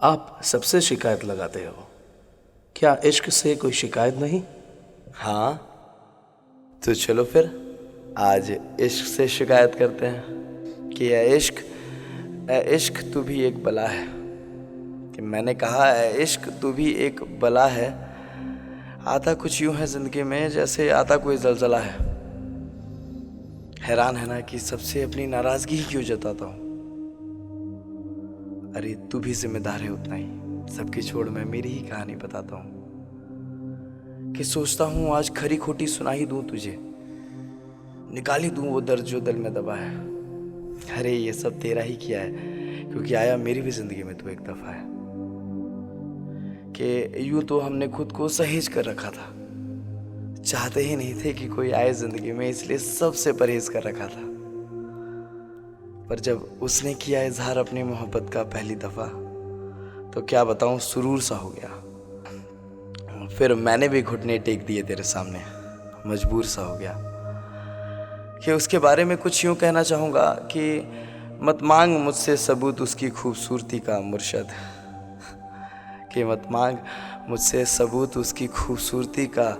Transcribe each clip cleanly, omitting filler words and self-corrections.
आप सबसे शिकायत लगाते हो, क्या इश्क से कोई शिकायत नहीं? हाँ, तो चलो फिर आज इश्क से शिकायत करते हैं कि ए इश्क तू भी एक बला है। कि मैंने कहा ए इश्क तू भी एक बला है। आता कुछ यूं है जिंदगी में जैसे आता कोई जलजला है। हैरान है ना कि सबसे अपनी नाराजगी ही क्यों जताता हूँ। अरे तू भी जिम्मेदार है उतना ही, सबकी छोड़ मैं मेरी ही कहानी बताता हूँ। कि सोचता हूँ आज खरी खोटी सुना ही दूं तुझे, निकाल ही दूं वो दर्द जो दिल में दबा है। अरे ये सब तेरा ही किया है, क्योंकि आया मेरी भी जिंदगी में तू एक दफा है। कि यूं तो हमने खुद को सहेज कर रखा था, चाहते ही नहीं थे कि कोई आए जिंदगी में, इसलिए सबसे परहेज कर रखा था। पर जब उसने किया इजहार अपनी मोहब्बत का पहली दफा, तो क्या बताऊं सुरूर सा हो गया। फिर मैंने भी घुटने टेक दिए तेरे सामने, मजबूर सा हो गया। कि उसके बारे में कुछ यूं कहना चाहूँगा कि मत मांग मुझसे सबूत उसकी खूबसूरती का मुर्शद। कि मत मांग मुझसे सबूत उसकी खूबसूरती का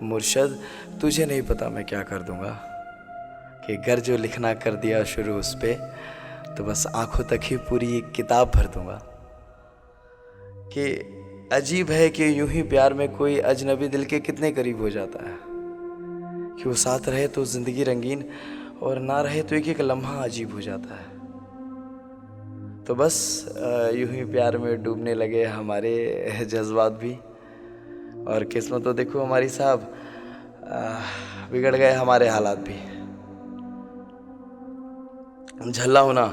मुर्शद, तुझे नहीं पता मैं क्या कर दूंगा। कि घर जो लिखना कर दिया शुरू उस पे, तो बस आंखों तक ही पूरी एक किताब भर दूंगा। कि अजीब है कि यूं ही प्यार में कोई अजनबी दिल के कितने करीब हो जाता है। कि वो साथ रहे तो जिंदगी रंगीन, और ना रहे तो एक एक लम्हा अजीब हो जाता है। तो बस यूं ही प्यार में डूबने लगे हमारे जज्बात भी, और किस्मत तो देखो हमारी साहब, बिगड़ गए हमारे हालात भी। झल्ला हूं ना,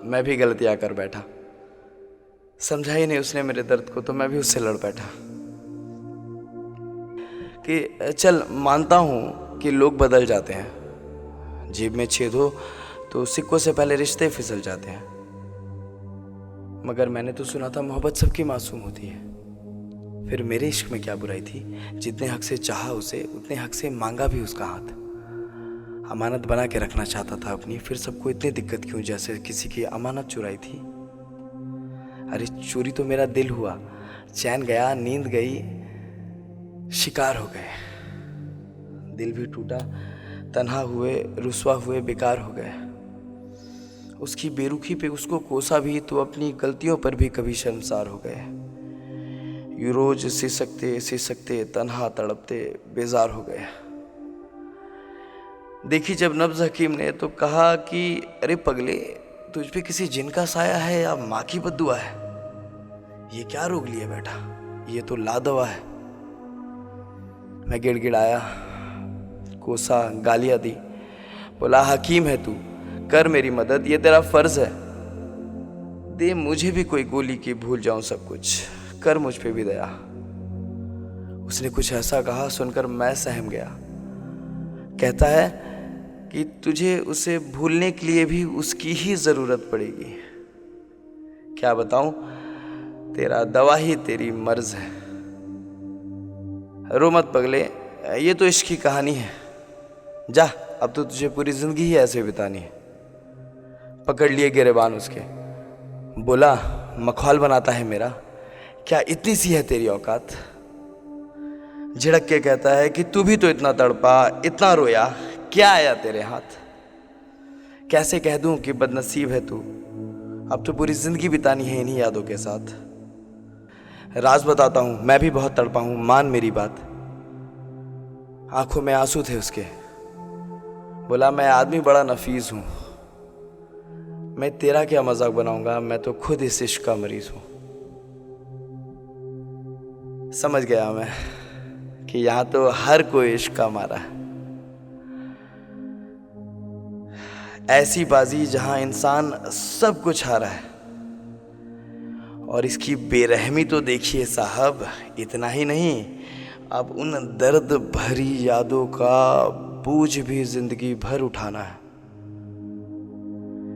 मैं भी गलतियां कर बैठा, समझा ही नहीं उसने मेरे दर्द को, तो मैं भी उससे लड़ बैठा। कि चल मानता हूं कि लोग बदल जाते हैं, जेब में छेद हो तो सिक्कों से पहले रिश्ते फिसल जाते हैं। मगर मैंने तो सुना था मोहब्बत सबकी मासूम होती है। फिर मेरे इश्क में क्या बुराई थी, जितने हक से चाहा उसे उतने हक से मांगा भी उसका हाथ। अमानत बना के रखना चाहता था अपनी, फिर सबको इतनी दिक्कत क्यों जैसे किसी की अमानत चुराई थी। अरे चोरी तो मेरा दिल हुआ, चैन गया, नींद गई, शिकार हो गए। दिल भी टूटा, तन्हा हुए, रुसवा हुए, बेकार हो गए। उसकी बेरुखी पे उसको कोसा भी, तो अपनी गलतियों पर भी कभी शर्मसार हो गए। यूं रोज सिसकते तन्हा तड़पते बेजार हो गए। देखी जब नब्ज हकीम ने, तो कहा कि अरे पगले, तुझ पे किसी जिन का साया है या माँ की बद्दुआ है? ये क्या रोग लिए बैठा, ये तो लादवा है। मैं गिड़गिड़ाया, कोसा, गालियां दी, बोला हकीम है तू, कर मेरी मदद, ये तेरा फर्ज है। दे मुझे भी कोई गोली की, भूल जाऊं सब कुछ, कर मुझ पे भी दया। उसने कुछ ऐसा कहा सुनकर मैं सहम गया। कहता है कि तुझे उसे भूलने के लिए भी उसकी ही जरूरत पड़ेगी। क्या बताऊं, तेरा दवा ही तेरी मर्ज है। रो मत पगले, ये तो इश्क की कहानी है। जा, अब तो तुझे पूरी जिंदगी ही ऐसे बितानी है। पकड़ लिए गिरेबान उसके, बोला मखौल बनाता है मेरा, क्या इतनी सी है तेरी औकात? झिड़क के कहता है कि तू भी तो इतना तड़पा, इतना रोया, क्या आया तेरे हाथ? कैसे कह दूं कि बदनसीब है तू, अब तो पूरी जिंदगी बितानी है इन्हीं यादों के साथ। राज बताता हूं, मैं भी बहुत तड़पा हूं, मान मेरी बात। आंखों में आंसू थे उसके, बोला मैं आदमी बड़ा नफीस हूं, मैं तेरा क्या मजाक बनाऊंगा, मैं तो खुद इस इश्क का मरीज हूं। समझ गया मैं कि यहां तो हर कोई इश्क का मारा है। ऐसी बाजी जहां इंसान सब कुछ हारा है। और इसकी बेरहमी तो देखिए साहब, इतना ही नहीं, अब उन दर्द भरी यादों का बोझ भी जिंदगी भर उठाना है।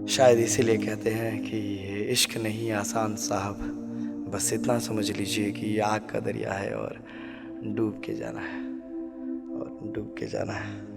शायद इसीलिए कहते हैं कि ये इश्क नहीं आसान साहब, बस इतना समझ लीजिए कि ये आग का दरिया है, और डूब के जाना है, और डूब के जाना है।